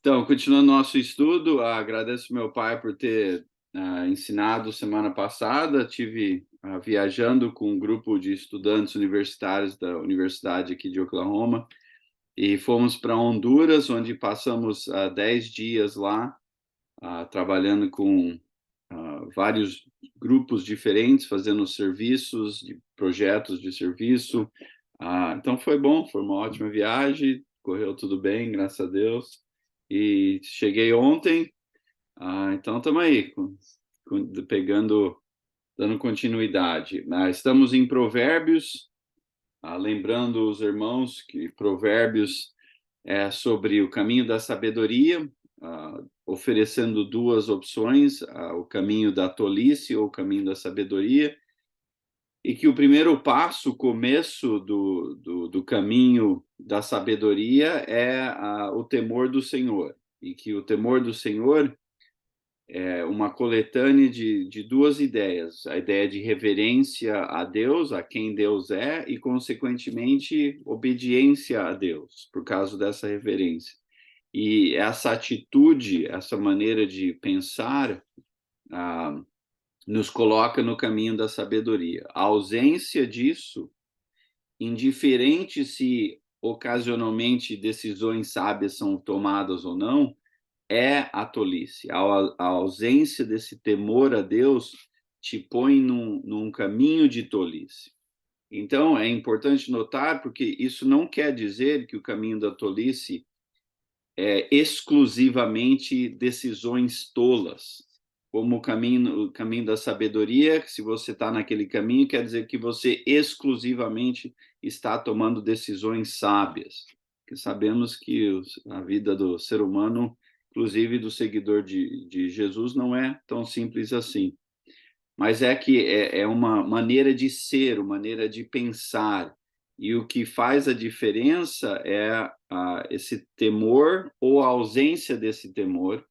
Então, continuando nosso estudo, agradeço meu pai por ter ensinado semana passada. Tive viajando com um grupo de estudantes universitários da universidade aqui de Oklahoma e fomos para Honduras, onde passamos 10 dias lá, trabalhando com vários grupos diferentes, fazendo serviços, projetos de serviço. Então foi bom, foi uma ótima viagem, correu tudo bem, graças a Deus. E cheguei ontem, então estamos aí, dando continuidade. Estamos em Provérbios, lembrando os irmãos que Provérbios é sobre o caminho da sabedoria, oferecendo duas opções, o caminho da tolice ou o caminho da sabedoria, e que o primeiro passo, o começo do caminho da sabedoria é o temor do Senhor, e que o temor do Senhor é uma coletânea de duas ideias, a ideia de reverência a Deus, a quem Deus é, e, consequentemente, obediência a Deus, por causa dessa reverência. E essa atitude, essa maneira de pensar, nos coloca no caminho da sabedoria. A ausência disso, indiferente se ocasionalmente decisões sábias são tomadas ou não, é a tolice. A ausência desse temor a Deus te põe num caminho de tolice. Então, é importante notar, porque isso não quer dizer que o caminho da tolice é exclusivamente decisões tolas, como o caminho da sabedoria. Se você está naquele caminho, quer dizer que você exclusivamente está tomando decisões sábias. Porque sabemos que a vida do ser humano, inclusive do seguidor de Jesus, não é tão simples assim. Mas é que é uma maneira de ser, uma maneira de pensar. E o que faz a diferença é esse temor ou a ausência desse temor,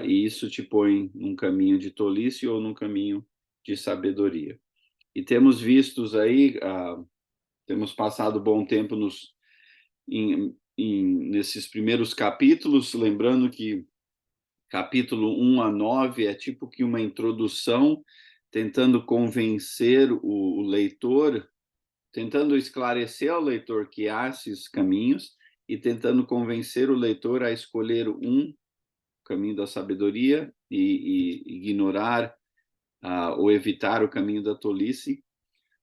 e isso te põe num caminho de tolice ou num caminho de sabedoria. E temos vistos aí, temos passado bom tempo nesses primeiros capítulos, lembrando que capítulo 1 a 9 é tipo que uma introdução, tentando convencer o leitor, tentando esclarecer ao leitor que há esses caminhos e tentando convencer o leitor a escolher um caminho da sabedoria e ignorar ou evitar o caminho da tolice.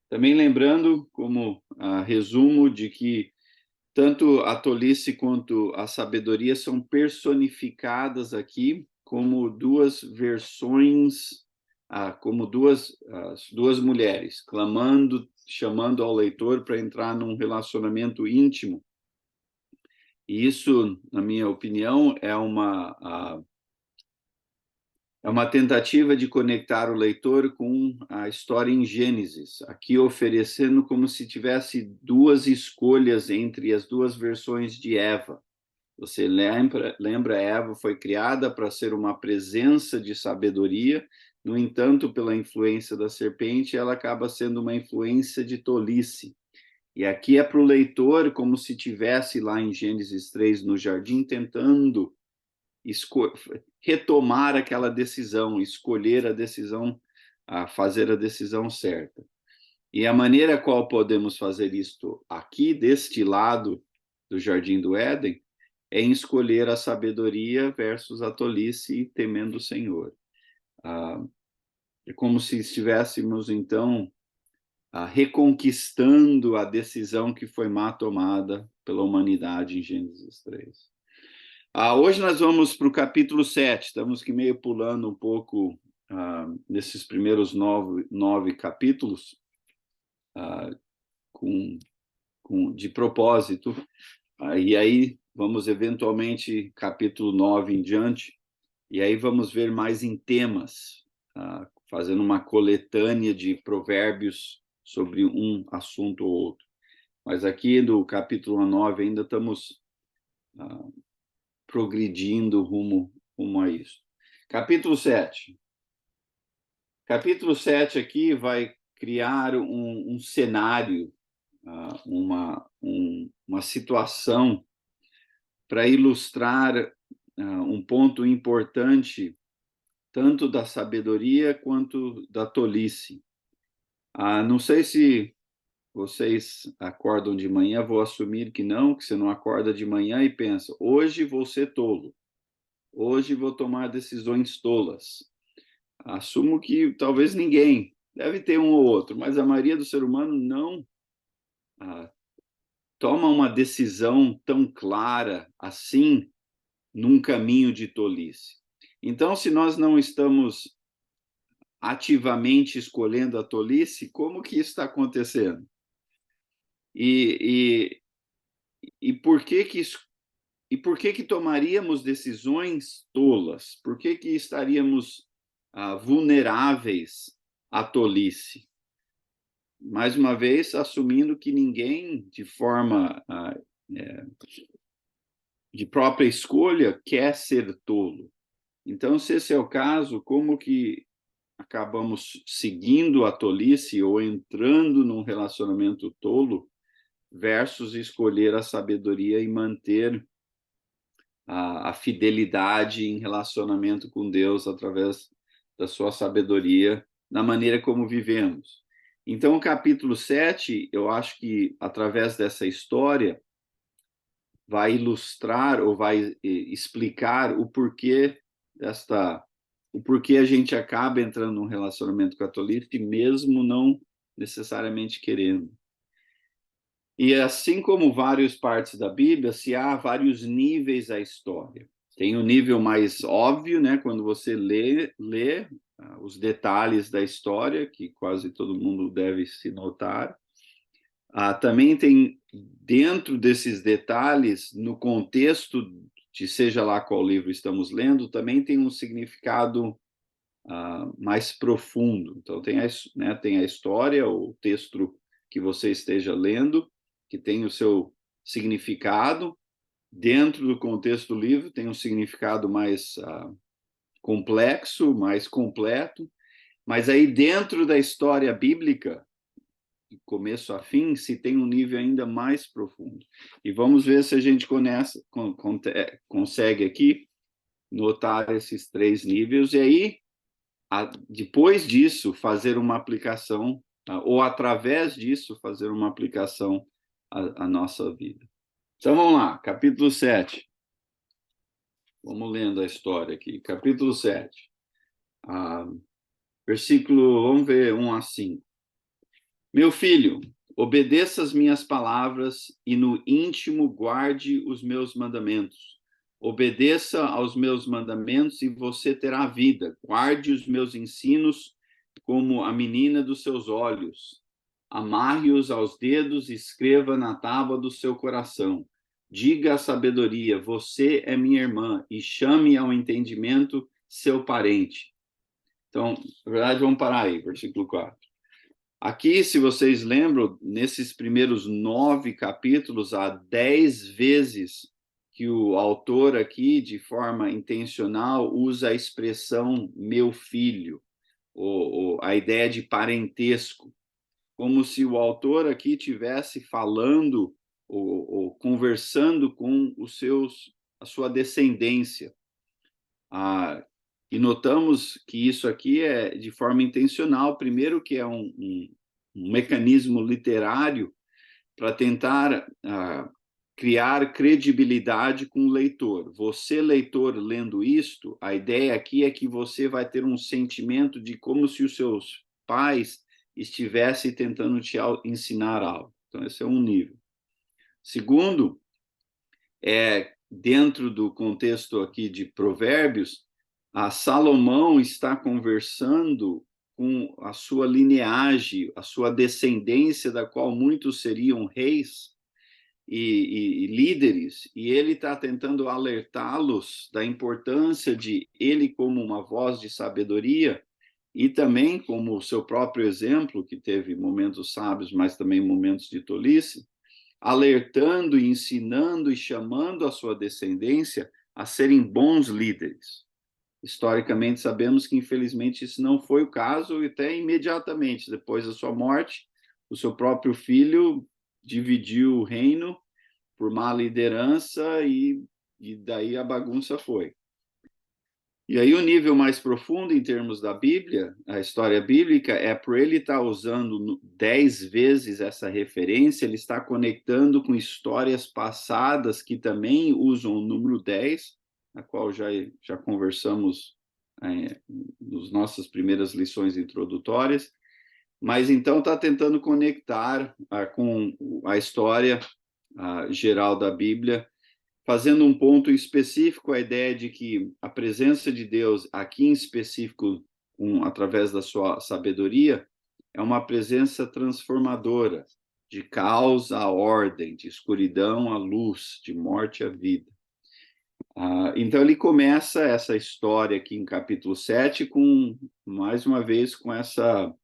Também lembrando, como resumo, de que tanto a tolice quanto a sabedoria são personificadas aqui como duas versões, como duas mulheres, clamando, chamando ao leitor para entrar num relacionamento íntimo. E isso, na minha opinião, é uma tentativa de conectar o leitor com a história em Gênesis, aqui oferecendo como se tivesse duas escolhas entre as duas versões de Eva. Você lembra, Eva foi criada para ser uma presença de sabedoria, no entanto, pela influência da serpente, ela acaba sendo uma influência de tolice. E aqui é para o leitor como se tivesse lá em Gênesis 3, no jardim, tentando retomar aquela decisão, escolher a decisão, fazer a decisão certa. E a maneira qual podemos fazer isto aqui, deste lado do Jardim do Éden, é em escolher a sabedoria versus a tolice, temendo o Senhor. É como se estivéssemos, então, reconquistando a decisão que foi má tomada pela humanidade em Gênesis 3. Hoje nós vamos para o capítulo 7, estamos que meio pulando um pouco nesses primeiros nove capítulos, de propósito, e aí vamos eventualmente capítulo 9 em diante, e aí vamos ver mais em temas, fazendo uma coletânea de provérbios sobre um assunto ou outro. Mas aqui do capítulo 9 ainda estamos progredindo rumo a isso. Capítulo 7. Capítulo 7 aqui vai criar um cenário, uma situação para ilustrar um ponto importante, tanto da sabedoria quanto da tolice. Não sei se vocês acordam de manhã, vou assumir que você não acorda de manhã e pensa, hoje vou ser tolo, hoje vou tomar decisões tolas. Assumo que talvez ninguém, deve ter um ou outro, mas a maioria do ser humano não toma uma decisão tão clara assim num caminho de tolice. Então, se nós não estamos ativamente escolhendo a tolice, como que isso está acontecendo? E por que que isso, e por que que tomaríamos decisões tolas? Por que que estaríamos vulneráveis à tolice? Mais uma vez, assumindo que ninguém, de forma de própria escolha, quer ser tolo. Então, se esse é o caso, como que acabamos seguindo a tolice ou entrando num relacionamento tolo versus escolher a sabedoria e manter a fidelidade em relacionamento com Deus através da sua sabedoria na maneira como vivemos. Então, o capítulo 7, eu acho que através dessa história vai ilustrar ou vai explicar o porquê a gente acaba entrando num relacionamento com a tolice, mesmo não necessariamente querendo. E assim como várias partes da Bíblia, se há vários níveis à história. Tem o nível mais óbvio, né, quando você lê os detalhes da história, que quase todo mundo deve se notar. Também tem, dentro desses detalhes, no contexto de seja lá qual livro estamos lendo, também tem um significado mais profundo. Então, tem a história, o texto que você esteja lendo, que tem o seu significado. Dentro do contexto do livro, tem um significado mais complexo, mais completo. Mas aí, dentro da história bíblica, de começo a fim, se tem um nível ainda mais profundo. E vamos ver se a gente consegue aqui notar esses 3 níveis. E aí, depois disso, fazer uma aplicação, ou através disso, fazer uma aplicação à nossa vida. Então, vamos lá, capítulo 7. Vamos lendo a história aqui. Capítulo 7. Versículo, vamos ver, 1 a 5. Meu filho, obedeça as minhas palavras e no íntimo guarde os meus mandamentos. Obedeça aos meus mandamentos e você terá vida. Guarde os meus ensinos como a menina dos seus olhos. Amarre-os aos dedos e escreva na tábua do seu coração. Diga à sabedoria, você é minha irmã, e chame ao entendimento seu parente. Então, na verdade, vamos parar aí, versículo 4. Aqui, se vocês lembram, nesses primeiros 9 capítulos, há 10 vezes que o autor aqui, de forma intencional, usa a expressão meu filho, ou a ideia de parentesco, como se o autor aqui estivesse falando ou conversando com a sua descendência. E notamos que isso aqui é de forma intencional, primeiro que é um mecanismo literário para tentar criar credibilidade com o leitor. Você, leitor, lendo isto, a ideia aqui é que você vai ter um sentimento de como se os seus pais estivessem tentando te ensinar algo. Então, esse é um nível. Segundo, dentro do contexto aqui de Provérbios, Salomão está conversando com a sua lineagem, a sua descendência, da qual muitos seriam reis e líderes, e ele está tentando alertá-los da importância de ele como uma voz de sabedoria e também como o seu próprio exemplo, que teve momentos sábios, mas também momentos de tolice, alertando, ensinando e chamando a sua descendência a serem bons líderes. Historicamente, sabemos que, infelizmente, isso não foi o caso, e até imediatamente depois da sua morte, o seu próprio filho dividiu o reino por má liderança e e daí a bagunça foi. E aí o nível mais profundo em termos da Bíblia, a história bíblica, é por ele estar usando 10 vezes essa referência, ele está conectando com histórias passadas que também usam o número 10, a qual já conversamos nas nossas primeiras lições introdutórias, mas então está tentando conectar com a história geral da Bíblia, fazendo um ponto específico, a ideia de que a presença de Deus, aqui em específico, através da sua sabedoria, é uma presença transformadora, de caos à ordem, de escuridão à luz, de morte à vida. Então, ele começa essa história aqui em capítulo 7, mais uma vez, com essa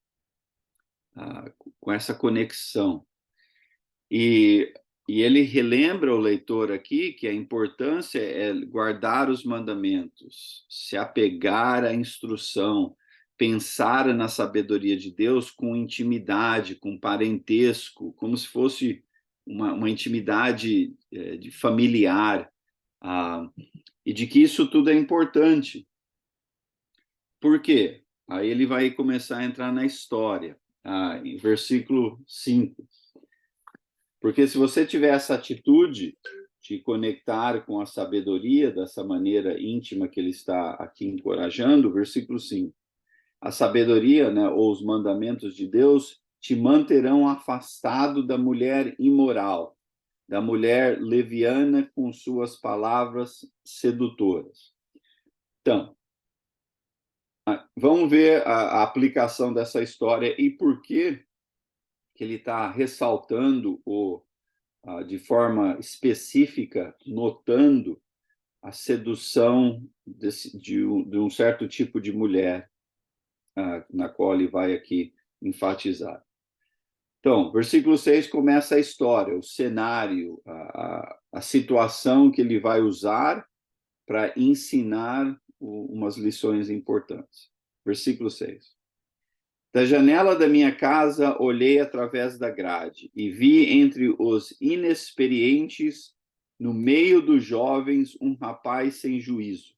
conexão. E ele relembra o leitor aqui que a importância é guardar os mandamentos, se apegar à instrução, pensar na sabedoria de Deus com intimidade, com parentesco, como se fosse uma intimidade de familiar, e de que isso tudo é importante. Por quê? Aí ele vai começar a entrar na história, em versículo 5. Porque se você tiver essa atitude de conectar com a sabedoria dessa maneira íntima que ele está aqui encorajando, versículo 5, a sabedoria, né, ou os mandamentos de Deus te manterão afastado da mulher imoral, da mulher leviana com suas palavras sedutoras. Então, vamos ver a aplicação dessa história e por que ele está ressaltando de forma específica, notando a sedução de um certo tipo de mulher, na qual ele vai aqui enfatizar. Então, versículo 6 começa a história, o cenário, a situação que ele vai usar para ensinar umas lições importantes. Versículo 6. Da janela da minha casa, olhei através da grade e vi entre os inexperientes, no meio dos jovens, um rapaz sem juízo.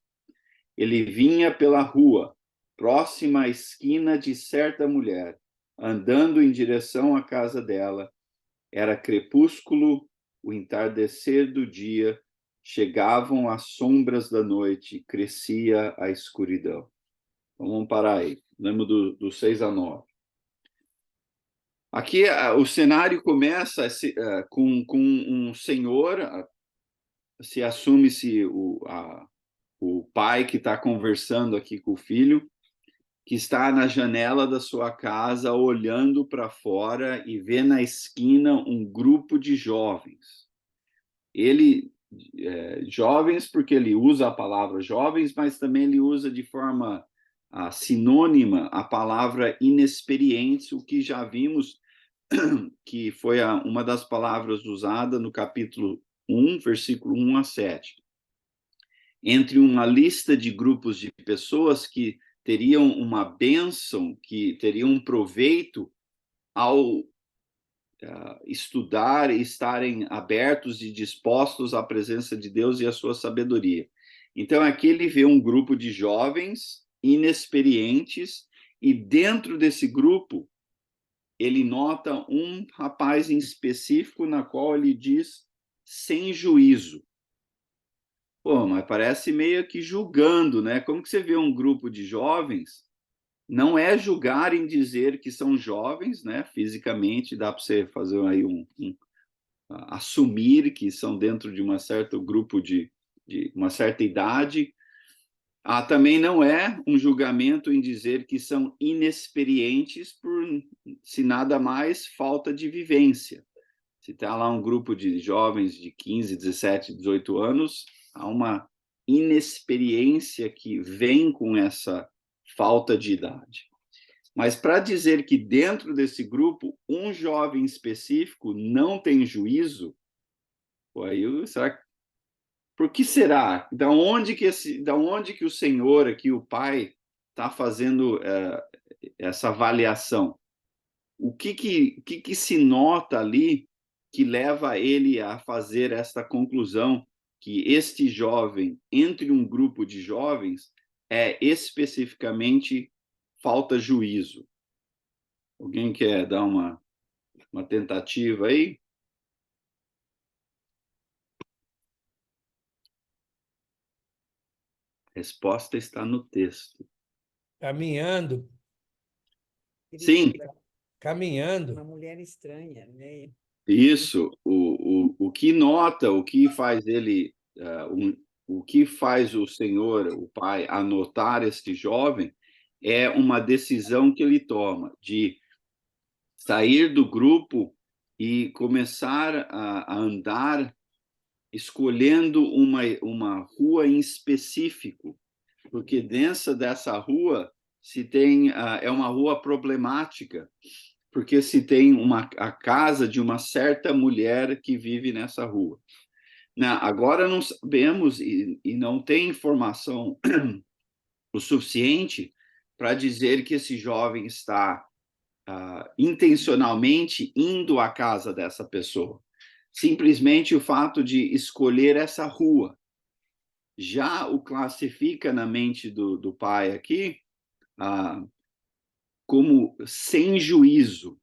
Ele vinha pela rua, próxima à esquina de certa mulher, andando em direção à casa dela. Era crepúsculo, o entardecer do dia, chegavam as sombras da noite, crescia a escuridão. Vamos parar aí. Lembro do 6 a 9. Aqui o cenário começa com um senhor, se assume-se o pai que está conversando aqui com o filho, que está na janela da sua casa, olhando para fora e vê na esquina um grupo de jovens. Jovens porque ele usa a palavra jovens, mas também ele usa de forma sinônima a palavra inexperientes, o que já vimos que foi uma das palavras usada no capítulo 1, versículo 1 a 7. Entre uma lista de grupos de pessoas que teriam uma bênção, que teriam um proveito ao estudar e estarem abertos e dispostos à presença de Deus e à sua sabedoria. Então, aqui ele vê um grupo de jovens inexperientes e dentro desse grupo ele nota um rapaz em específico na qual ele diz sem juízo. Pô, mas parece meio que julgando, né? Como que você vê um grupo de jovens? Não é julgar em dizer que são jovens, né? Fisicamente, dá para você fazer aí assumir que são dentro de um certo grupo de uma certa idade. Também não é um julgamento em dizer que são inexperientes por, se nada mais, falta de vivência. Se está lá um grupo de jovens de 15, 17, 18 anos, há uma inexperiência que vem com essa falta de idade. Mas para dizer que dentro desse grupo, um jovem específico não tem juízo, aí será que por que será? Da onde que o Senhor aqui, o Pai, está fazendo essa avaliação? O que se nota ali que leva ele a fazer esta conclusão que este jovem, entre um grupo de jovens, é especificamente falta juízo. Alguém quer dar uma tentativa aí? A resposta está no texto. Caminhando. Sim. Caminhando. Uma mulher estranha, né? Isso. O que nota, o que faz ele, o que faz o Senhor, o Pai, anotar este jovem é uma decisão que ele toma de sair do grupo e começar a andar escolhendo uma rua em específico, porque dentro dessa rua se tem é uma rua problemática, porque se tem a casa de uma certa mulher que vive nessa rua. Agora não sabemos e não tem informação o suficiente para dizer que esse jovem está intencionalmente indo à casa dessa pessoa. Simplesmente o fato de escolher essa rua já o classifica na mente do pai aqui como sem juízo.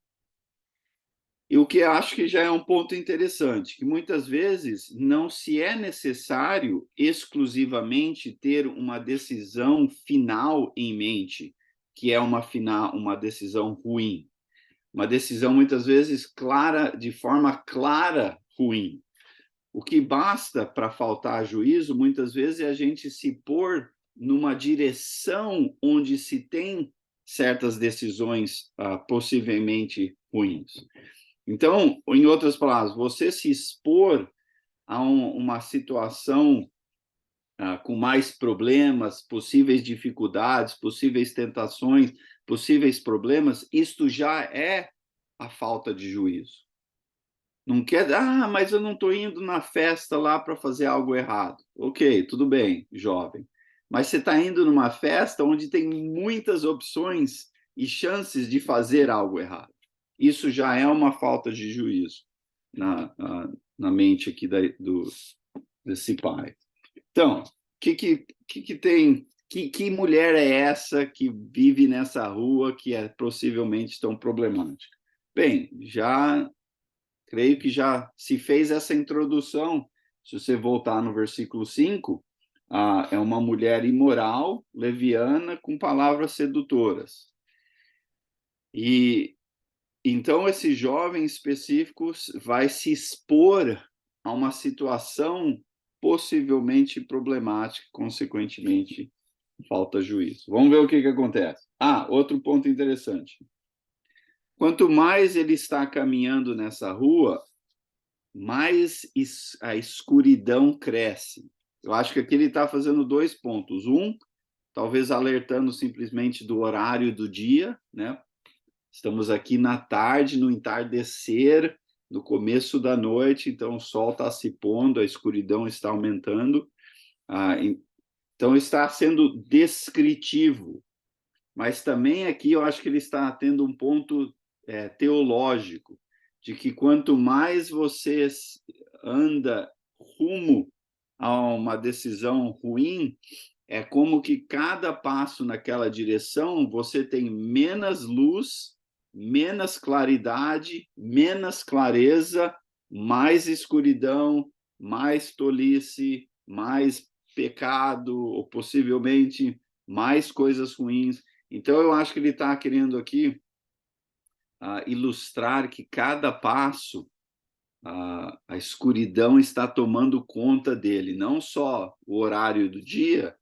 E o que eu acho que já é um ponto interessante, que muitas vezes não se é necessário exclusivamente ter uma decisão final em mente, que é uma decisão ruim. Uma decisão, muitas vezes, clara, de forma clara, ruim. O que basta para faltar juízo, muitas vezes, é a gente se pôr numa direção onde se tem certas decisões possivelmente ruins. Então, em outras palavras, você se expor a uma situação com mais problemas, possíveis dificuldades, possíveis tentações, possíveis problemas, isto já é a falta de juízo. Não quer, mas eu não estou indo na festa lá para fazer algo errado. Ok, tudo bem, jovem. Mas você está indo numa festa onde tem muitas opções e chances de fazer algo errado. Isso já é uma falta de juízo na mente aqui desse pai. Então, que tem? Que mulher é essa que vive nessa rua que é possivelmente tão problemática? Bem, creio que já se fez essa introdução. Se você voltar no versículo 5, é uma mulher imoral, leviana, com palavras sedutoras. E então esse jovem específico vai se expor a uma situação possivelmente problemática, consequentemente, falta juízo. Vamos ver o que acontece. Outro ponto interessante. Quanto mais ele está caminhando nessa rua, mais a escuridão cresce. Eu acho que aqui ele está fazendo 2 pontos. Talvez alertando simplesmente do horário do dia, né? Estamos aqui na tarde, no entardecer, no começo da noite, então o sol está se pondo, a escuridão está aumentando. Então está sendo descritivo, mas também aqui eu acho que ele está tendo um ponto teológico, de que quanto mais você anda rumo a uma decisão ruim, é como que cada passo naquela direção você tem menos luz, menos claridade, menos clareza, mais escuridão, mais tolice, mais pecado, ou possivelmente mais coisas ruins. Então, eu acho que ele está querendo aqui ilustrar que cada passo a escuridão está tomando conta dele, não só o horário do dia,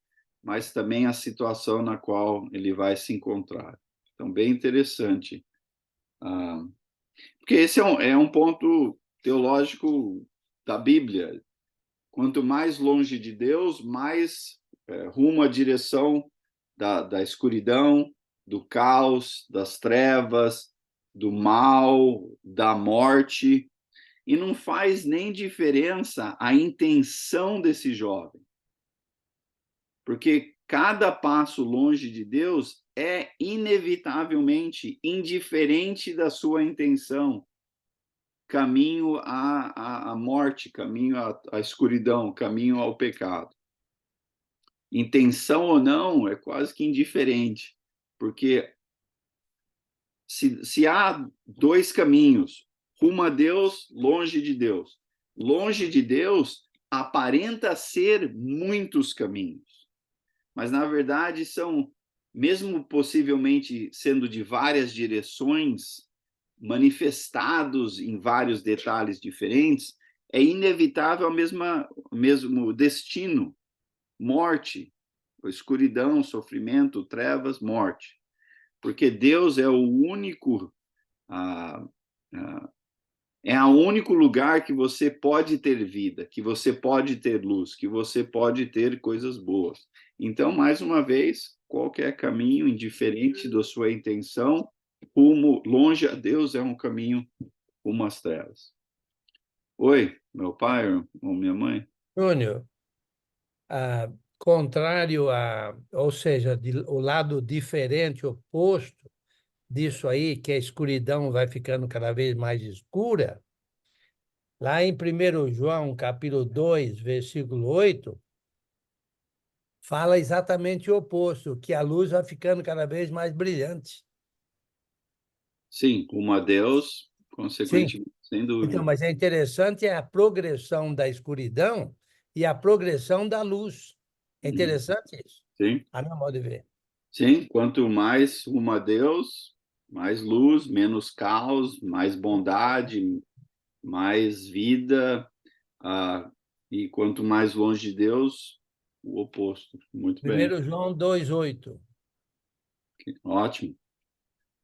mas também a situação na qual ele vai se encontrar. Então, bem interessante. Porque esse é um ponto teológico da Bíblia. Quanto mais longe de Deus, mais rumo à direção da escuridão, do caos, das trevas, do mal, da morte. E não faz nem diferença a intenção desse jovem. Porque cada passo longe de Deus é inevitavelmente indiferente da sua intenção. caminho à morte, caminho à escuridão, caminho ao pecado. Intenção ou não é quase que indiferente, porque se há dois caminhos, rumo a Deus, longe de Deus. Longe de Deus aparenta ser muitos caminhos, mas na verdade são, mesmo possivelmente sendo de várias direções, manifestados em vários detalhes diferentes, é inevitável o mesmo destino, morte, escuridão, sofrimento, trevas, morte. Porque Deus é o único, é o único lugar que você pode ter vida, que você pode ter luz, que você pode ter coisas boas. Então, mais uma vez, qualquer caminho, indiferente da sua intenção, rumo longe a Deus é um caminho rumo às trevas. Oi, meu pai ou minha mãe? Júnior, contrário ou seja, o lado diferente, oposto disso aí, que a escuridão vai ficando cada vez mais escura, lá em 1 João, capítulo 2, versículo 8, fala exatamente o oposto, que a luz vai ficando cada vez mais brilhante. Sim, rumo a Deus, Sim, consequentemente, sem então, dúvida. mas é interessante a progressão da escuridão e a progressão da luz. É interessante isso, Sim. a meu modo de ver. Sim, quanto mais rumo a Deus, mais luz, menos caos, mais bondade, mais vida, e quanto mais longe de Deus, o oposto. Muito bem, 1 João 2,8. ótimo,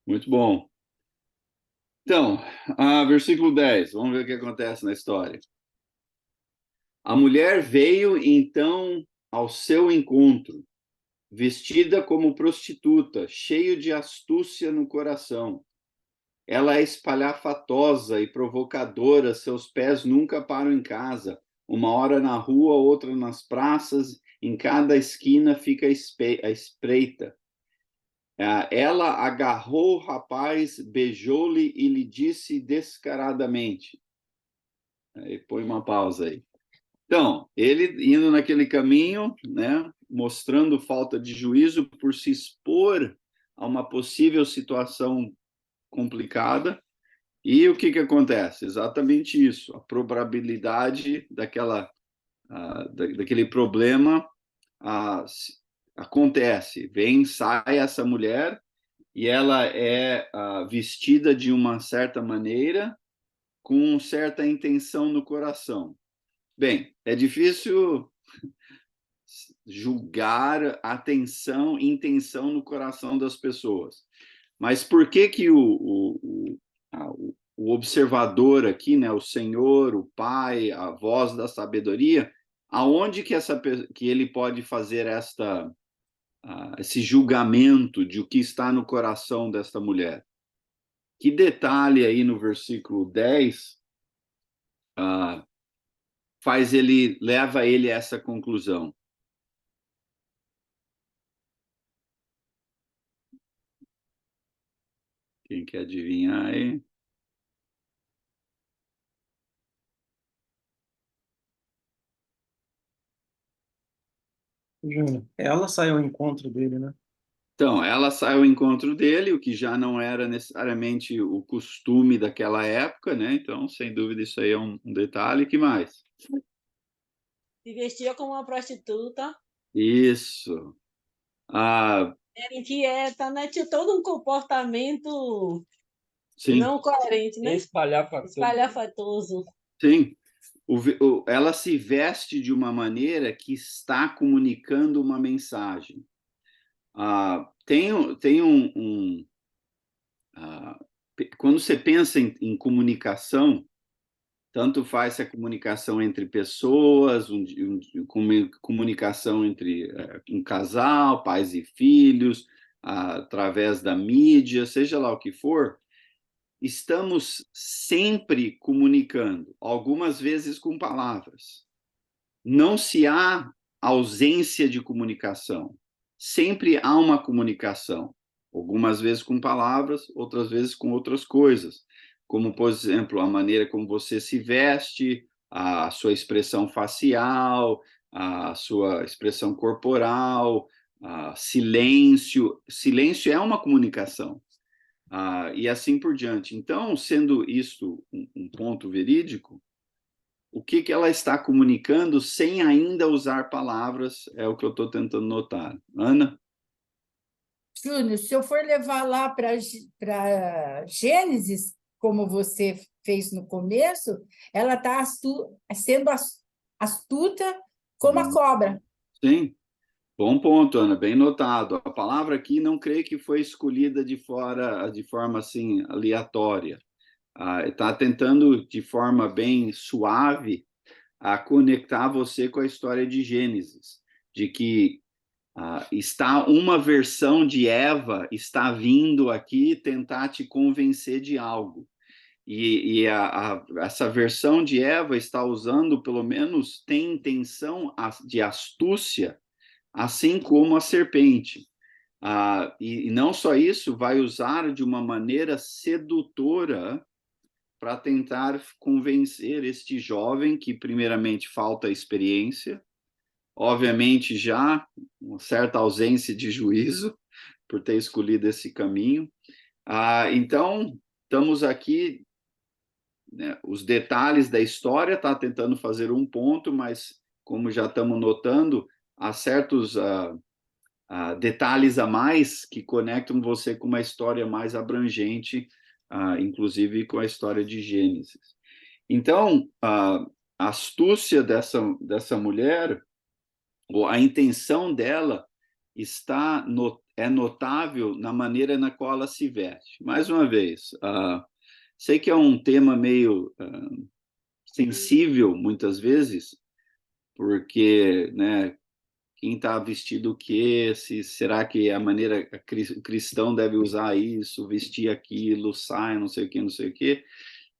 muito bom. Então, versículo 10, vamos ver o que acontece na história. A mulher veio então ao seu encontro, vestida como prostituta, cheio de astúcia no coração. Ela é espalhafatosa e provocadora, seus pés nunca param em casa. Uma hora na rua, outra nas praças, em cada esquina fica a espreita. Ela agarrou o rapaz, beijou-lhe e lhe disse descaradamente. Aí põe uma pausa aí. Então, ele indo naquele caminho, né, mostrando falta de juízo por se expor a uma possível situação complicada. E o que acontece? Exatamente isso. A probabilidade daquele problema acontece. Sai essa mulher e ela é vestida de uma certa maneira, com certa intenção no coração. Bem, é difícil julgar a intenção no coração das pessoas. Mas por que o observador aqui, né, o Senhor, o Pai, a voz da sabedoria, aonde que ele pode fazer esse julgamento de o que está no coração desta mulher? Que detalhe aí no versículo 10 leva ele a essa conclusão? Quem quer adivinhar aí? Júnior, ela saiu ao encontro dele, né? Então, ela sai ao encontro dele, o que já não era necessariamente o costume daquela época, né? Então, sem dúvida, isso aí é um detalhe. Que mais? Se vestia como uma prostituta. Isso. Era inquieta, né? Tinha todo um comportamento Sim, não coerente, né? Espalhafatoso. Espalhafatoso. sim. Ela se veste de uma maneira que está comunicando uma mensagem. Quando você pensa em comunicação, tanto faz se a comunicação entre pessoas, comunicação entre um casal, pais e filhos, através da mídia, seja lá o que for, estamos sempre comunicando, algumas vezes com palavras. Não se há ausência de comunicação. Sempre há uma comunicação, algumas vezes com palavras, outras vezes com outras coisas. como, por exemplo, a maneira como você se veste, a sua expressão facial, a sua expressão corporal, silêncio. Silêncio é uma comunicação, e assim por diante. Então, sendo isto um ponto verídico, o que ela está comunicando sem ainda usar palavras é o que eu estou tentando notar. Ana? Júnior, se eu for levar lá para Gênesis, como você fez no começo, ela está sendo astuta como a cobra. Sim, bom ponto, Ana, bem notado. A palavra aqui não creio que foi escolhida de forma assim aleatória. Está tentando de forma bem suave a conectar você com a história de Gênesis, de que está uma versão de Eva está vindo aqui tentar te convencer de algo. E essa versão de Eva está usando, pelo menos, tem intenção de astúcia, assim como a serpente. E não só isso, vai usar de uma maneira sedutora para tentar convencer este jovem que, primeiramente, falta experiência, obviamente já uma certa ausência de juízo por ter escolhido esse caminho. Então, estamos aqui, né, os detalhes da história, está tentando fazer um ponto, mas, como já estamos notando, há certos detalhes a mais que conectam você com uma história mais abrangente, inclusive com a história de Gênesis. Então, a astúcia dessa mulher, ou a intenção dela, é notável na maneira na qual ela se veste. Mais uma vez, sei que é um tema meio sensível, muitas vezes, porque, né, quem está vestido o quê? Será que é a maneira o cristão deve usar isso, vestir aquilo, saia, não sei o quê, não sei o quê.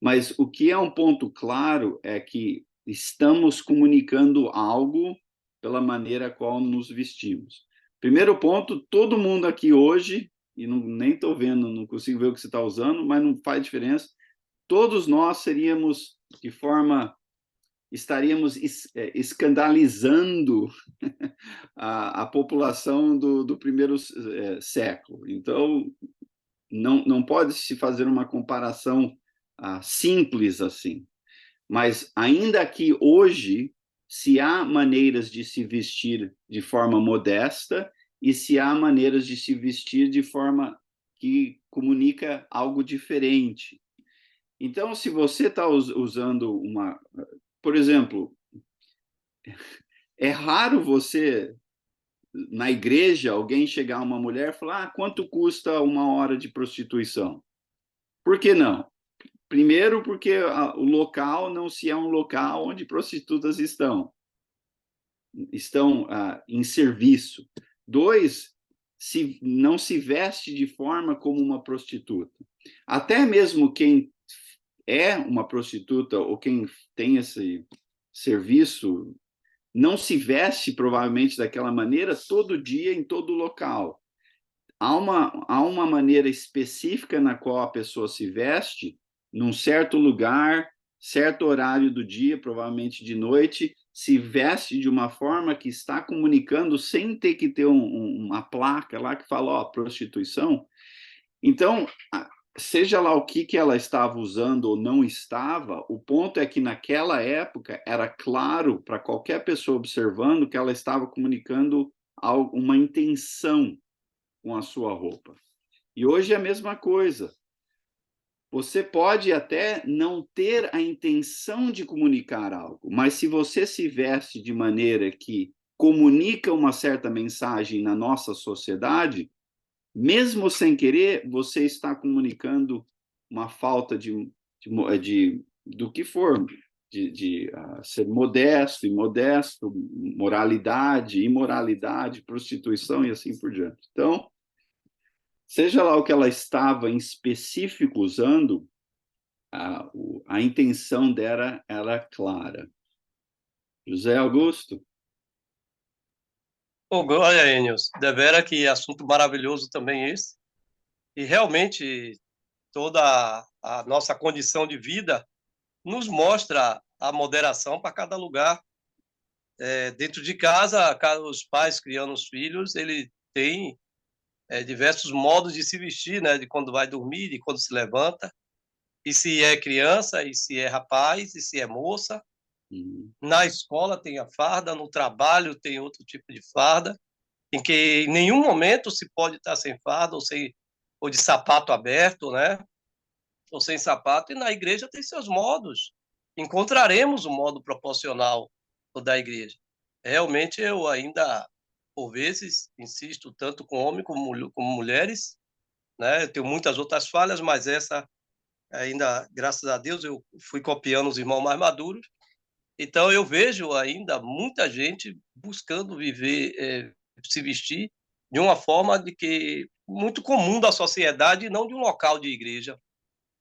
Mas o que é um ponto claro é que estamos comunicando algo pela maneira qual nos vestimos. Primeiro ponto, todo mundo aqui hoje, e nem estou vendo, não consigo ver o que você está usando, mas não faz diferença, todos nós estaríamos escandalizando a população do primeiro século. Então, não pode se fazer uma comparação simples assim. Mas, ainda que hoje, se há maneiras de se vestir de forma modesta e se há maneiras de se vestir de forma que comunica algo diferente. Então, se você está usando por exemplo, é raro você, na igreja, alguém chegar a uma mulher e falar: quanto custa uma hora de prostituição? Por que não? Primeiro, porque o local não se é um local onde prostitutas estão em serviço. Dois, não se veste de forma como uma prostituta. Até mesmo quem é uma prostituta ou quem tem esse serviço não se veste provavelmente daquela maneira todo dia em todo local. Há uma maneira específica na qual a pessoa se veste, num certo lugar, certo horário do dia, provavelmente de noite, se veste de uma forma que está comunicando sem ter que ter uma placa lá que fala, ó, prostituição. Então, seja lá o que ela estava usando ou não estava, o ponto é que naquela época era claro para qualquer pessoa observando que ela estava comunicando uma intenção com a sua roupa. E hoje é a mesma coisa. Você pode até não ter a intenção de comunicar algo, mas se você se veste de maneira que comunica uma certa mensagem na nossa sociedade, mesmo sem querer, você está comunicando uma falta do que for, de ser modesto, imodesto, moralidade, imoralidade, prostituição e assim por diante. Então, seja lá o que ela estava em específico usando, a intenção dela era clara. José Augusto? Oh, glória, Enios. Devera que assunto maravilhoso também esse. E realmente toda a nossa condição de vida nos mostra a moderação para cada lugar. Dentro de casa, os pais criando os filhos, ele tem diversos modos de se vestir, né? De quando vai dormir, de quando se levanta, e se é criança, e se é rapaz, e se é moça. Na escola tem a farda, no trabalho tem outro tipo de farda, em que em nenhum momento se pode estar sem farda ou de sapato aberto, né? Ou sem sapato. E na igreja tem seus modos. Encontraremos o modo proporcional da igreja. Realmente eu ainda, por vezes, insisto tanto com homens como mulheres, né? Eu tenho muitas outras falhas, mas essa ainda, graças a Deus, eu fui copiando os irmãos mais maduros. Então eu vejo ainda muita gente buscando viver, se vestir de uma forma de que muito comum da sociedade e não de um local de igreja.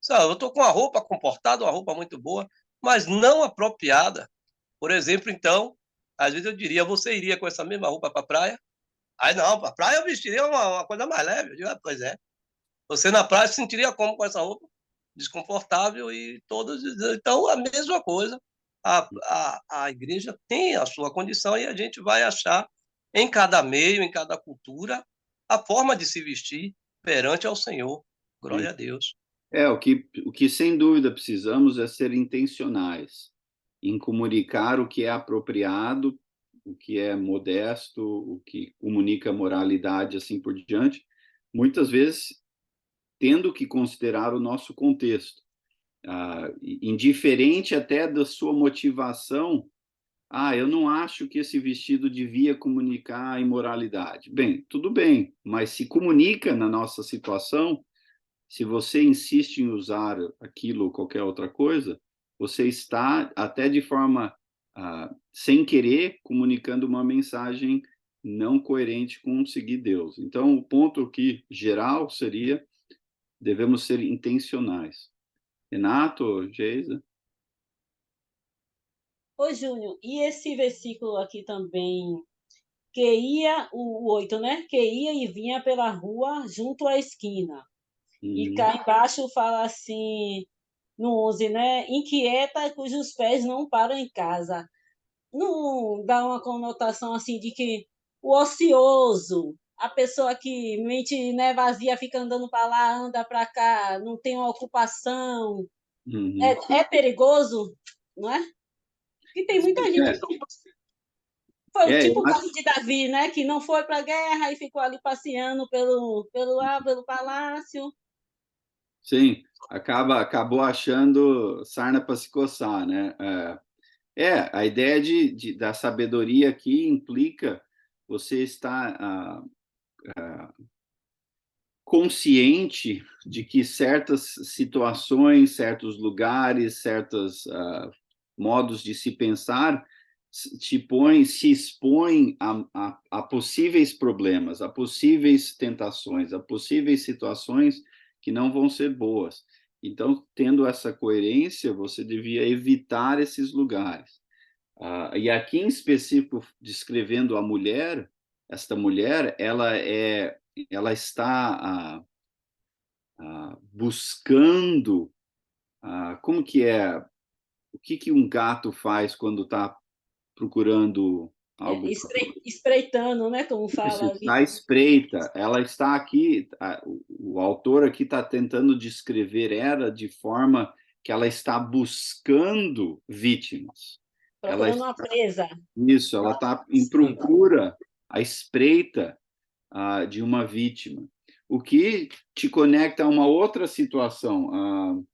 Sabe, eu estou com uma roupa comportada, uma roupa muito boa, mas não apropriada. Por exemplo, então, às vezes eu diria, você iria com essa mesma roupa para a praia? Aí não, para a praia eu vestiria uma coisa mais leve. Eu digo, pois é. Você na praia se sentiria como com essa roupa? Desconfortável e todos. Então, a mesma coisa. A igreja tem a sua condição e a gente vai achar em cada meio, em cada cultura, a forma de se vestir perante ao Senhor. Glória a Deus. O que sem dúvida precisamos é ser intencionais em comunicar o que é apropriado, o que é modesto, o que comunica moralidade, assim por diante, muitas vezes tendo que considerar o nosso contexto. Indiferente até da sua motivação, eu não acho que esse vestido devia comunicar a imoralidade. Bem, tudo bem, mas se comunica na nossa situação, se você insiste em usar aquilo ou qualquer outra coisa, você está, até de forma sem querer, comunicando uma mensagem não coerente com seguir Deus. Então, o ponto aqui geral seria, devemos ser intencionais. Renato, Geisa? Ô, Júnior, e esse versículo aqui também, que ia, o 8, né? Que ia e vinha pela rua junto à esquina. E cá embaixo fala assim, no 11, né? Inquieta, cujos pés não param em casa. Não dá uma conotação assim de que o ocioso, a pessoa que mente, né, vazia, fica andando para lá, anda para cá, não tem uma ocupação, é perigoso, não é? E tem muita gente que foi tipo o caso de Davi, né, que não foi para a guerra e ficou ali passeando pelo palácio. Sim, acabou achando sarna para se coçar, né? A ideia da sabedoria aqui implica você estar consciente de que certas situações, certos lugares, certos modos de se pensar se expõem a possíveis problemas, a possíveis tentações, a possíveis situações que não vão ser boas. Então, tendo essa coerência, você devia evitar esses lugares. E aqui, em específico, descrevendo a mulher, esta mulher, ela está buscando, como que é, o que um gato faz quando está procurando algo? Espreitando, né, como fala ali. Está espreita, ela está aqui, o autor aqui está tentando descrever ela de forma que ela está buscando vítimas. Procurando uma presa. Isso, ela está em procura, à espreita de uma vítima. O que te conecta a uma outra situação.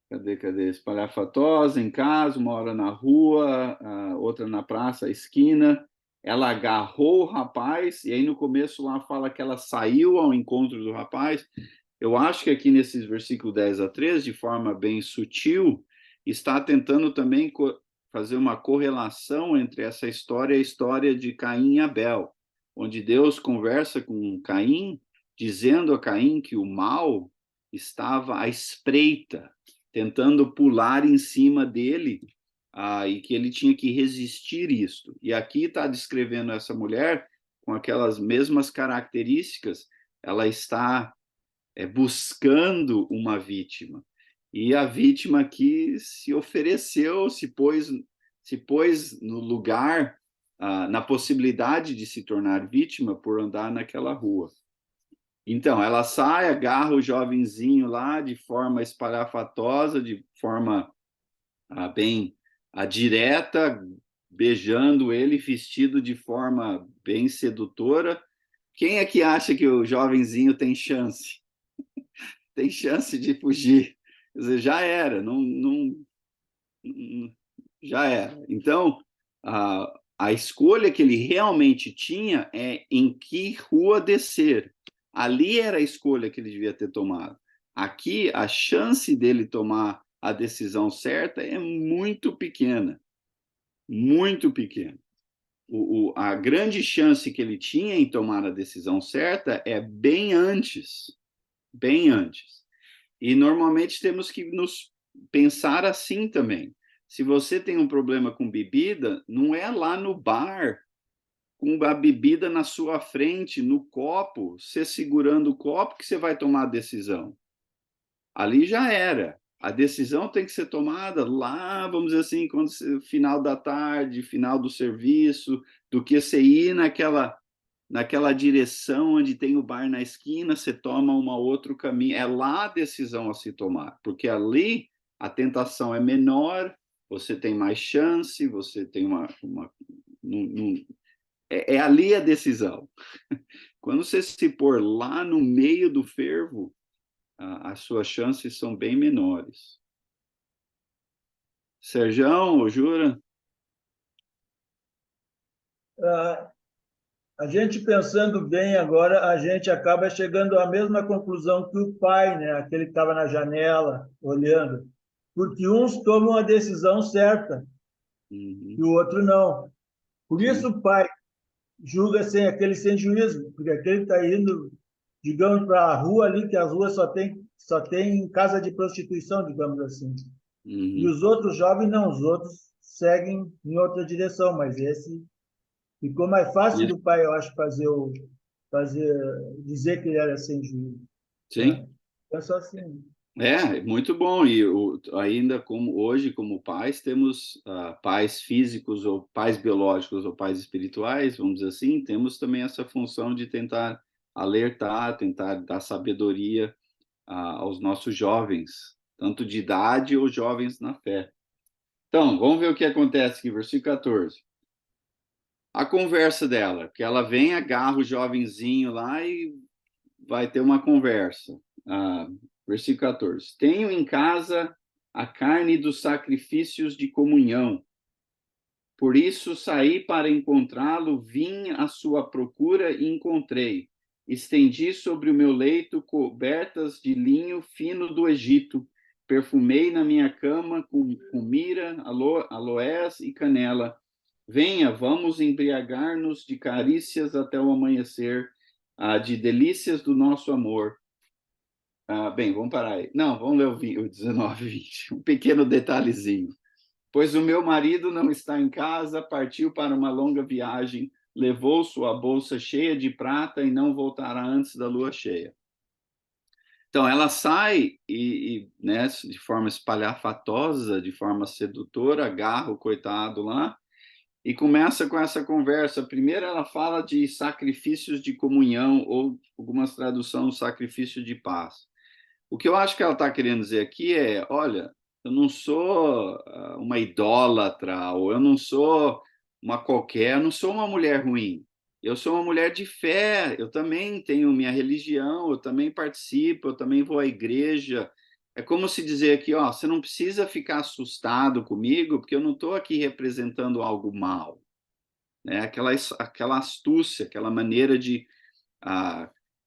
Cadê? Espalhafatosa, em casa, uma hora na rua, outra na praça, à esquina. Ela agarrou o rapaz, e aí no começo lá fala que ela saiu ao encontro do rapaz. Eu acho que aqui nesses versículos 10 a 13, de forma bem sutil, está tentando também fazer uma correlação entre essa história e a história de Caim e Abel, onde Deus conversa com Caim, dizendo a Caim que o mal estava à espreita, tentando pular em cima dele, e que ele tinha que resistir isto. E aqui está descrevendo essa mulher com aquelas mesmas características, ela está buscando uma vítima. E a vítima aqui se ofereceu, se pôs no lugar, na possibilidade de se tornar vítima por andar naquela rua. Então, ela sai, agarra o jovenzinho lá de forma espalhafatosa, de forma bem direta, beijando ele, vestido de forma bem sedutora. Quem é que acha que o jovenzinho tem chance? Tem chance de fugir. Quer dizer, já era, já era. Então, a escolha que ele realmente tinha é em que rua descer. Ali era a escolha que ele devia ter tomado. Aqui, a chance dele tomar a decisão certa é muito pequena. Muito pequena. A grande chance que ele tinha em tomar a decisão certa é bem antes. Bem antes. E normalmente temos que nos pensar assim também. Se você tem um problema com bebida, não é lá no bar, com a bebida na sua frente, no copo, você segurando o copo, que você vai tomar a decisão. Ali já era. A decisão tem que ser tomada lá, vamos dizer assim, quando final da tarde, final do serviço, do que você ir naquela direção onde tem o bar na esquina, você toma um outro caminho. É lá a decisão a se tomar, porque ali a tentação é menor, você tem mais chance, você tem é ali a decisão. Quando você se pôr lá no meio do fervo, as suas chances são bem menores. Serjão, Jura? A gente pensando bem agora, a gente acaba chegando à mesma conclusão que o pai, né? Aquele que estava na janela, olhando. Porque uns tomam a decisão certa e o outro não. Por isso o pai julga aquele sem juízo, porque aquele está indo, digamos, para a rua ali, que as ruas só tem casa de prostituição, digamos assim. E os outros jovens não, os outros seguem em outra direção, mas esse ficou mais fácil do pai, eu acho, dizer que ele era sem juízo. Sim. Né? É só assim. Muito bom. E ainda hoje, como pais, temos pais físicos ou pais biológicos ou pais espirituais, vamos dizer assim, temos também essa função de tentar alertar, tentar dar sabedoria aos nossos jovens, tanto de idade ou jovens na fé. Então, vamos ver o que acontece aqui, versículo 14. A conversa dela, que ela vem, agarra o jovenzinho lá e vai ter uma conversa. Versículo 14. Tenho em casa a carne dos sacrifícios de comunhão. Por isso saí para encontrá-lo, vim à sua procura e encontrei. Estendi sobre o meu leito cobertas de linho fino do Egito. Perfumei na minha cama com mira, aloés e canela. Venha, vamos embriagar-nos de carícias até o amanhecer, de delícias do nosso amor. Bem, vamos parar aí. Não, vamos ler o 19 e 20. Um pequeno detalhezinho. Pois o meu marido não está em casa, partiu para uma longa viagem, levou sua bolsa cheia de prata e não voltará antes da lua cheia. Então, ela sai né, de forma espalhafatosa, de forma sedutora, agarra o coitado lá e começa com essa conversa. Primeiro, ela fala de sacrifícios de comunhão, ou algumas traduções, sacrifício de paz. O que eu acho que ela está querendo dizer aqui é, olha, eu não sou uma idólatra, ou eu não sou eu não sou uma mulher ruim. Eu sou uma mulher de fé, eu também tenho minha religião, eu também participo, eu também vou à igreja. É como se dizer aqui, você não precisa ficar assustado comigo, porque eu não estou aqui representando algo mal. Né? Aquela astúcia, aquela maneira de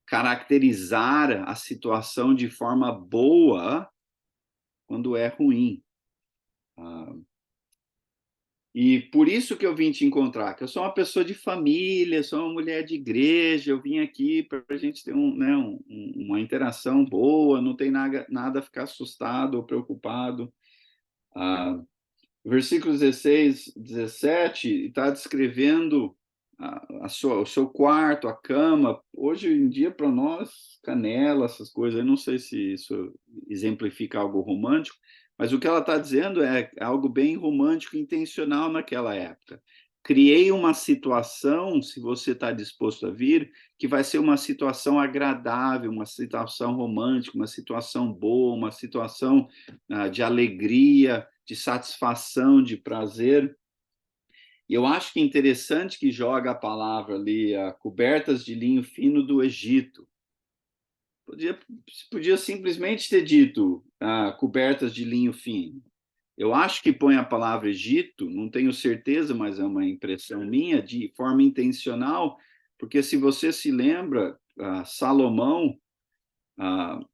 caracterizar a situação de forma boa quando é ruim. E por isso que eu vim te encontrar, que eu sou uma pessoa de família, sou uma mulher de igreja, eu vim aqui para a gente ter uma interação boa, não tem nada a ficar assustado ou preocupado. Versículos 16, 17, está descrevendo o seu quarto, a cama. Hoje em dia, para nós, canela, essas coisas, eu não sei se isso exemplifica algo romântico, mas o que ela está dizendo é algo bem romântico e intencional naquela época. Criei uma situação, se você está disposto a vir, que vai ser uma situação agradável, uma situação romântica, uma situação boa, uma situação de alegria, de satisfação, de prazer. E eu acho que é interessante que joga a palavra ali, cobertas de linho fino do Egito. Podia simplesmente ter dito cobertas de linho fino. Eu acho que põe a palavra Egito, não tenho certeza, mas é uma impressão minha, de forma intencional, porque se você se lembra, Salomão,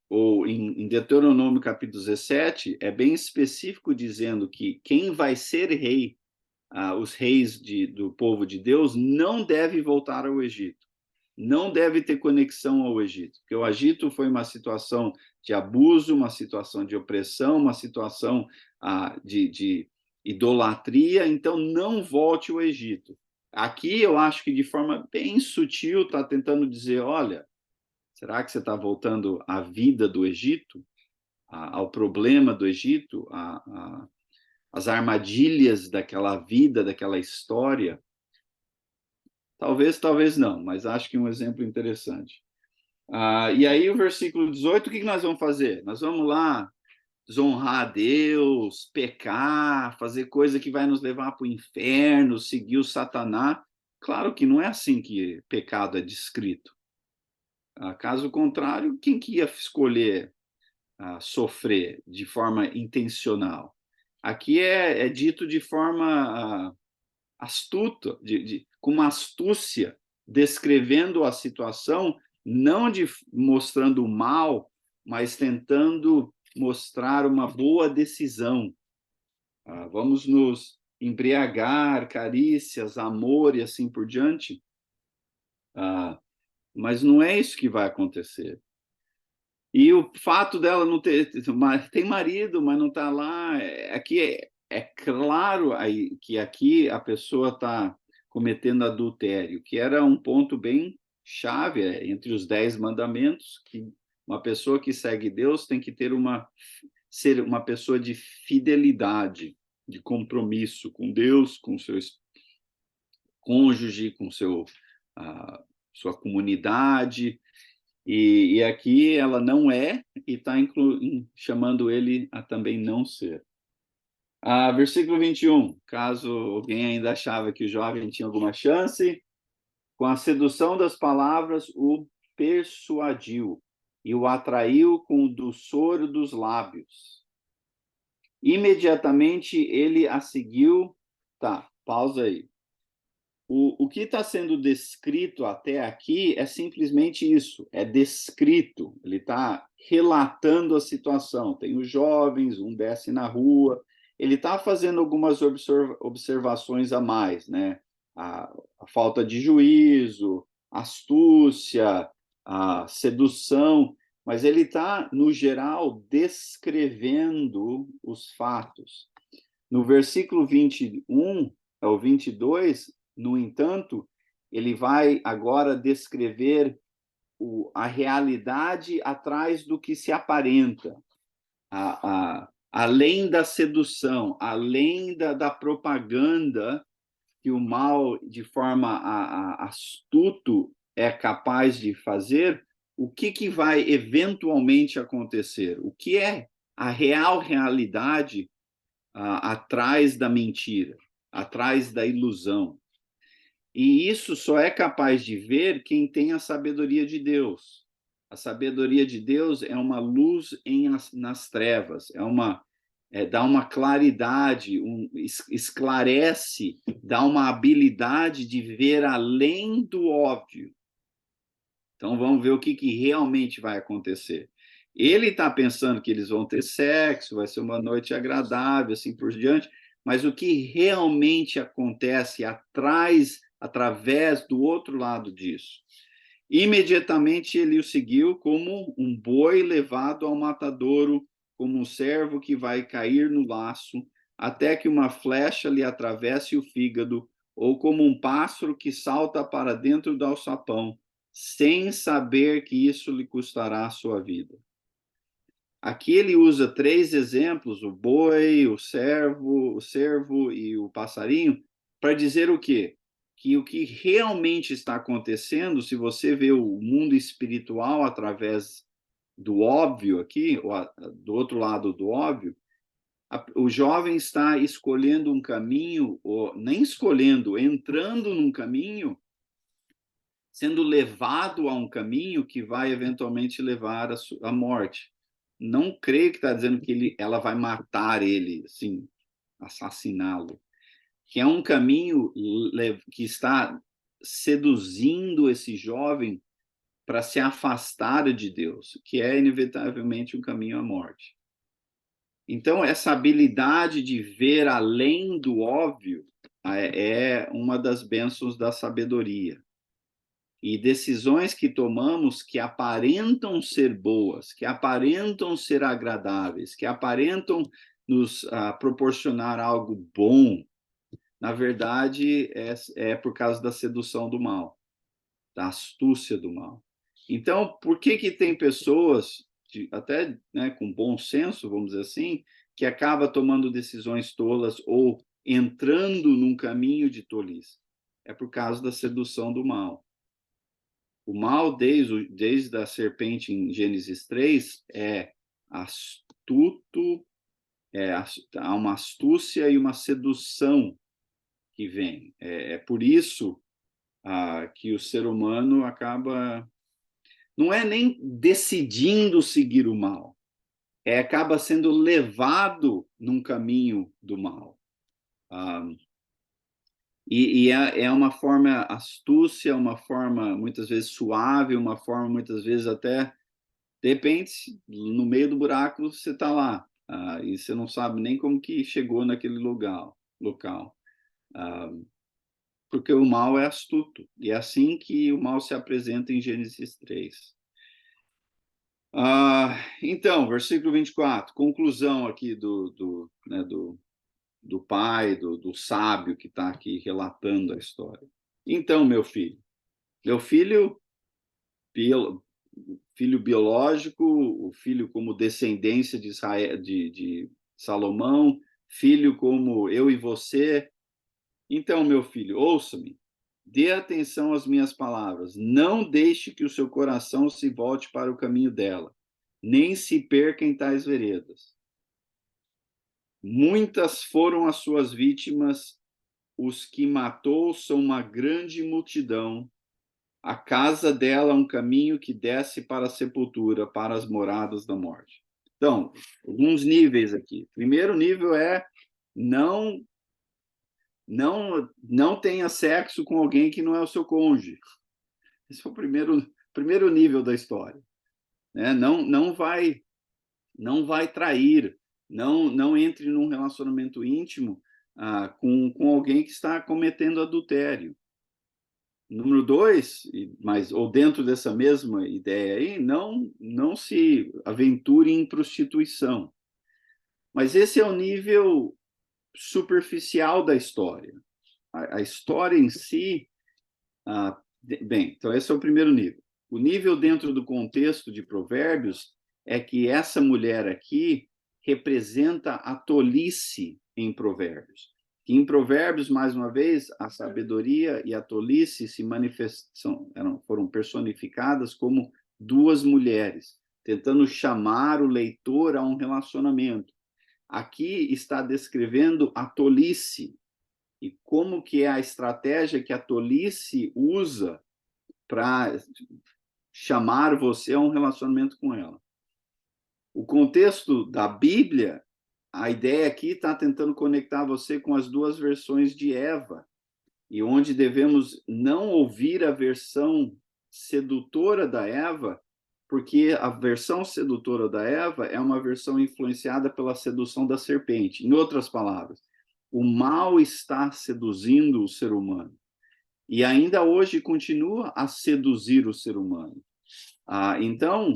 ou em Deuteronômio capítulo 17, é bem específico dizendo que quem vai ser rei, os reis do povo de Deus, não deve voltar ao Egito, não deve ter conexão ao Egito, porque o Egito foi uma situação de abuso, uma situação de opressão, uma situação de idolatria, então não volte ao Egito. Aqui eu acho que de forma bem sutil está tentando dizer, olha, será que você está voltando à vida do Egito, ao problema do Egito, às armadilhas daquela vida, daquela história? Talvez, talvez não, mas acho que é um exemplo interessante. E aí o versículo 18, o que nós vamos fazer? Nós vamos lá desonrar a Deus, pecar, fazer coisa que vai nos levar para o inferno, seguir o Satanás. Claro que não é assim que pecado é descrito. Caso contrário, quem que ia escolher sofrer de forma intencional? Aqui é dito de forma astuta, com uma astúcia, descrevendo a situação, não mostrando o mal, mas tentando mostrar uma boa decisão. Vamos nos embriagar, carícias, amor e assim por diante. Mas não é isso que vai acontecer. E o fato dela não ter... Tem marido, mas não está lá. Aqui é claro que aqui a pessoa está cometendo adultério, que era um ponto bem chave entre os 10 mandamentos, que uma pessoa que segue Deus tem que ser uma pessoa de fidelidade, de compromisso com Deus, com seu cônjuge, com sua comunidade. E aqui ela não é, e está chamando ele a também não ser. Versículo 21, caso alguém ainda achava que o jovem tinha alguma chance, com a sedução das palavras o persuadiu e o atraiu com o doçor dos lábios. Imediatamente ele a seguiu. Tá, pausa aí. O que está sendo descrito até aqui é simplesmente isso, é descrito, ele está relatando a situação. Tem os jovens, um desce na rua, ele está fazendo algumas observações a mais, né? A falta de juízo, astúcia, a sedução, mas ele está, no geral, descrevendo os fatos. No versículo 21 ao 22, no entanto, ele vai agora descrever a realidade atrás do que se aparenta, além da sedução, além da propaganda que o mal, de forma astuto, é capaz de fazer. O que vai eventualmente acontecer? O que é a real realidade atrás da mentira, atrás da ilusão? E isso só é capaz de ver quem tem a sabedoria de Deus. A sabedoria de Deus é uma luz nas trevas, dá uma claridade, esclarece, dá uma habilidade de ver além do óbvio. Então vamos ver o que realmente vai acontecer. Ele está pensando que eles vão ter sexo, vai ser uma noite agradável, assim por diante, mas o que realmente acontece através do outro lado disso? Imediatamente ele o seguiu como um boi levado ao matadouro, como um servo que vai cair no laço, até que uma flecha lhe atravesse o fígado, ou como um pássaro que salta para dentro do alçapão, sem saber que isso lhe custará a sua vida. Aqui ele usa 3 exemplos, o boi, o cervo e o passarinho, para dizer o quê? Que o que realmente está acontecendo, se você vê o mundo espiritual através do óbvio aqui, do outro lado do óbvio, o jovem está escolhendo um caminho, ou nem escolhendo, entrando num caminho, sendo levado a um caminho que vai eventualmente levar à morte. Não creio que está dizendo que ela vai matar ele, assim, assassiná-lo. Que é um caminho que está seduzindo esse jovem para se afastar de Deus, que é inevitavelmente um caminho à morte. Então, essa habilidade de ver além do óbvio é uma das bênçãos da sabedoria. E decisões que tomamos que aparentam ser boas, que aparentam ser agradáveis, que aparentam nos proporcionar algo bom, na verdade, é por causa da sedução do mal, da astúcia do mal. Então, por que tem pessoas, até né, com bom senso, vamos dizer assim, que acaba tomando decisões tolas ou entrando num caminho de tolice? É por causa da sedução do mal. O mal, desde a serpente em Gênesis 3, é astuto, há uma astúcia e uma sedução que vem. É por isso que o ser humano acaba... Não é nem decidindo seguir o mal, acaba sendo levado num caminho do mal. E é uma forma astúcia, uma forma muitas vezes suave, uma forma muitas vezes até, de repente, no meio do buraco você está lá, e você não sabe nem como que chegou naquele local. Porque o mal é astuto, e é assim que o mal se apresenta em Gênesis 3. Então, versículo 24, conclusão aqui do pai, do sábio que está aqui relatando a história. Então, meu filho biológico, o filho como descendência de Israel, de Salomão, filho como eu e você. Então, meu filho, ouça-me, dê atenção às minhas palavras, não deixe que o seu coração se volte para o caminho dela, nem se perca em tais veredas. Muitas foram as suas vítimas, os que matou são uma grande multidão. A casa dela é um caminho que desce para a sepultura, para as moradas da morte. Então, alguns níveis aqui. Primeiro nível é não tenha sexo com alguém que não é o seu cônjuge. Esse é o primeiro nível da história. Né? Não vai trair, não entre num relacionamento íntimo com alguém que está cometendo adultério. Número 2, ou dentro dessa mesma ideia aí, não se aventure em prostituição. Mas esse é o nível superficial da história. A história em si... bem, então esse é o primeiro nível. O nível dentro do contexto de Provérbios é que essa mulher aqui representa a tolice em Provérbios. Que em Provérbios, mais uma vez, a sabedoria e a tolice foram personificadas como duas mulheres, tentando chamar o leitor a um relacionamento. Aqui está descrevendo a tolice e como que é a estratégia que a tolice usa para chamar você a um relacionamento com ela. O contexto da Bíblia, a ideia aqui está tentando conectar você com as duas versões de Eva, e onde devemos não ouvir a versão sedutora da Eva, porque a versão sedutora da Eva é uma versão influenciada pela sedução da serpente. Em outras palavras, o mal está seduzindo o ser humano. E ainda hoje continua a seduzir o ser humano. Então,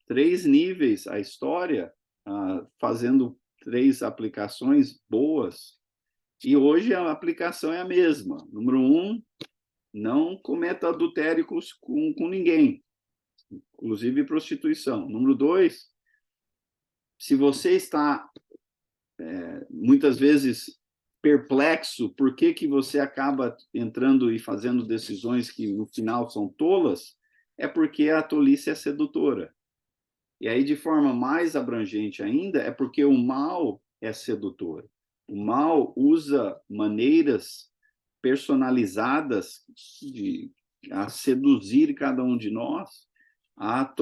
3 níveis a história, fazendo 3 aplicações boas, E hoje a aplicação é a mesma. Número 1, não cometa adultério com ninguém, inclusive prostituição. Número 2, se você está muitas vezes perplexo por que você acaba entrando e fazendo decisões que no final são tolas, é porque a tolice é sedutora. E aí, de forma mais abrangente ainda, é porque o mal é sedutor. O mal usa maneiras personalizadas a seduzir cada um de nós, a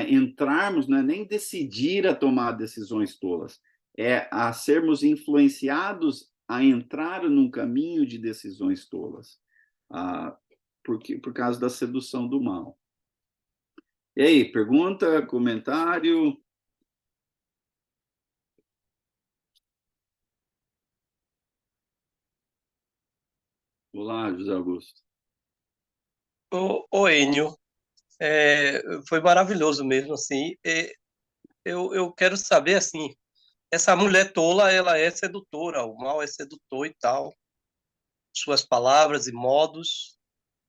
entrarmos, não é nem decidir a tomar decisões tolas, é a sermos influenciados a entrar num caminho de decisões tolas, por causa da sedução do mal. E aí, pergunta, comentário? Olá, José Augusto. Ô Enio, foi maravilhoso mesmo, assim. Eu quero saber, assim, essa mulher tola, ela é sedutora, o mal é sedutor e tal. Suas palavras e modos,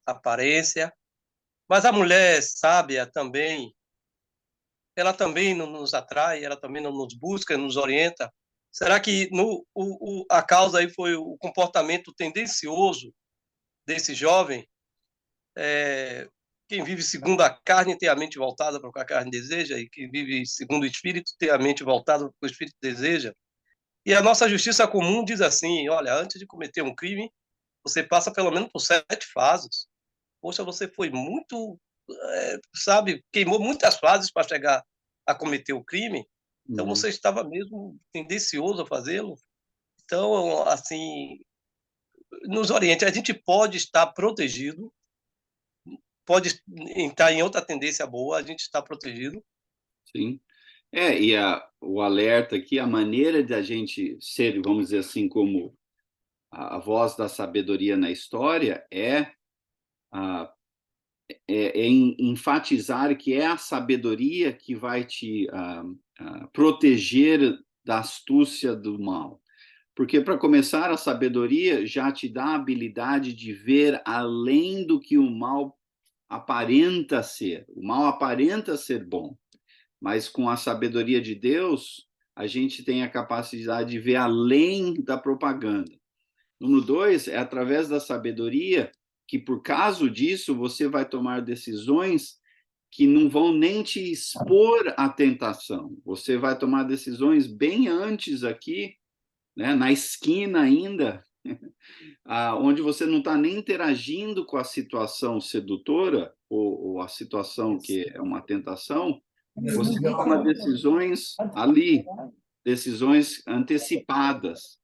aparência. Mas a mulher sábia também, ela também não nos atrai, ela também não nos busca, nos orienta. Será que a causa aí foi o comportamento tendencioso desse jovem? Quem vive segundo a carne tem a mente voltada para o que a carne deseja, e quem vive segundo o espírito tem a mente voltada para o que o espírito deseja. E a nossa justiça comum diz assim: olha, antes de cometer um crime, você passa pelo menos por 7 fases. Poxa, você foi muito, sabe, queimou muitas fases para chegar a cometer o crime, então você estava mesmo tendencioso a fazê-lo. Então, assim, nos oriente, a gente pode estar protegido, pode entrar em outra tendência boa, a gente está protegido. Sim. E o alerta aqui, a maneira de a gente ser, vamos dizer assim, como a voz da sabedoria na história é enfatizar que é a sabedoria que vai te proteger da astúcia do mal. Porque, para começar, a sabedoria já te dá a habilidade de ver além do que o mal aparenta ser. O mal aparenta ser bom, mas com a sabedoria de Deus, a gente tem a capacidade de ver além da propaganda. Número 2, é através da sabedoria que, por causa disso, você vai tomar decisões que não vão nem te expor à tentação. Você vai tomar decisões bem antes aqui, né, na esquina ainda, onde você não está nem interagindo com a situação sedutora ou a situação que é uma tentação, você toma decisões ali, decisões antecipadas.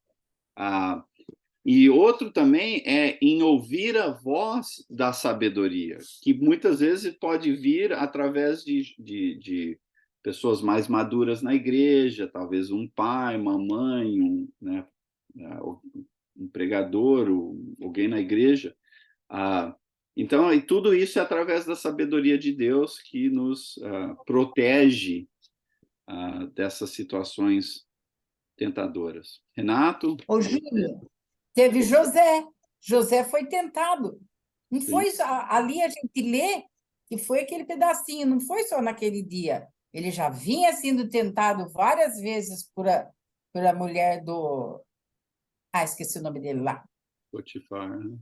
E outro também é em ouvir a voz da sabedoria, que muitas vezes pode vir através de pessoas mais maduras na igreja, talvez um pai, uma mãe, um pregador, alguém na igreja. Então, e tudo isso é através da sabedoria de Deus que nos protege dessas situações tentadoras. Renato? Ô, Júlio, teve José. José foi tentado. Não Sim. foi só, ali a gente lê que foi aquele pedacinho, não foi só naquele dia. Ele já vinha sendo tentado várias vezes por a mulher do... esqueci o nome dele lá. Potifar, né?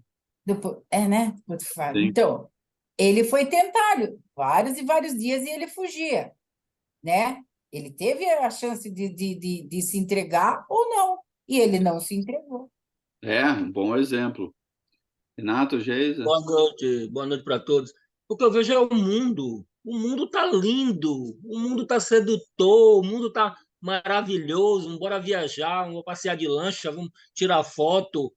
Né? Potifar. Sim. Então, ele foi tentado vários e vários dias e ele fugia, né? Ele teve a chance de se entregar ou não, e ele não se entregou. Um bom exemplo. Renato, Geisa? Boa noite para todos. O que eu vejo é o mundo. O mundo está lindo, o mundo está sedutor, o mundo está maravilhoso. Bora viajar, vamos passear de lancha, vamos tirar foto.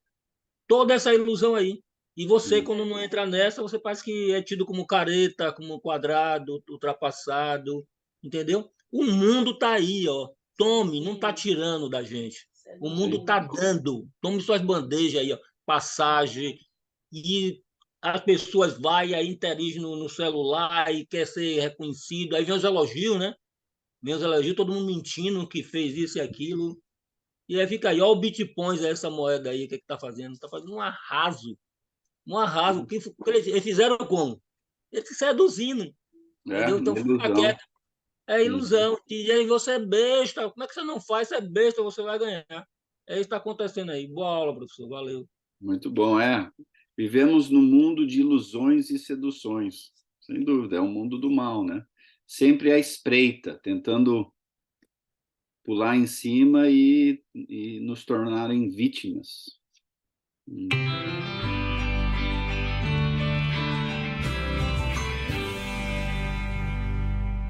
Toda essa ilusão aí. E você, quando não entra nessa, você parece que é tido como careta, como quadrado, ultrapassado, entendeu? O mundo está aí, ó. Tome, não está tirando da gente. O mundo está dando. Tome suas bandejas aí, ó. Passagem. E as pessoas vão aí interagem no celular e quer ser reconhecido. Aí vem os elogios, né? Vem os elogios, todo mundo mentindo que fez isso e aquilo. E aí fica aí, olha o Bitcoins, essa moeda aí, o que está fazendo? Está fazendo um arraso. Um arraso. Eles fizeram como? Eles se seduzindo. Entendeu? Então fica ilusão. quieto. É ilusão. E aí você é besta. Como é que você não faz? Você é besta, você vai ganhar. É isso que está acontecendo aí. Boa aula, professor. Valeu. Muito bom, Vivemos num mundo de ilusões e seduções, sem dúvida, é um mundo do mal, né? Sempre à espreita, tentando pular em cima e nos tornarem vítimas.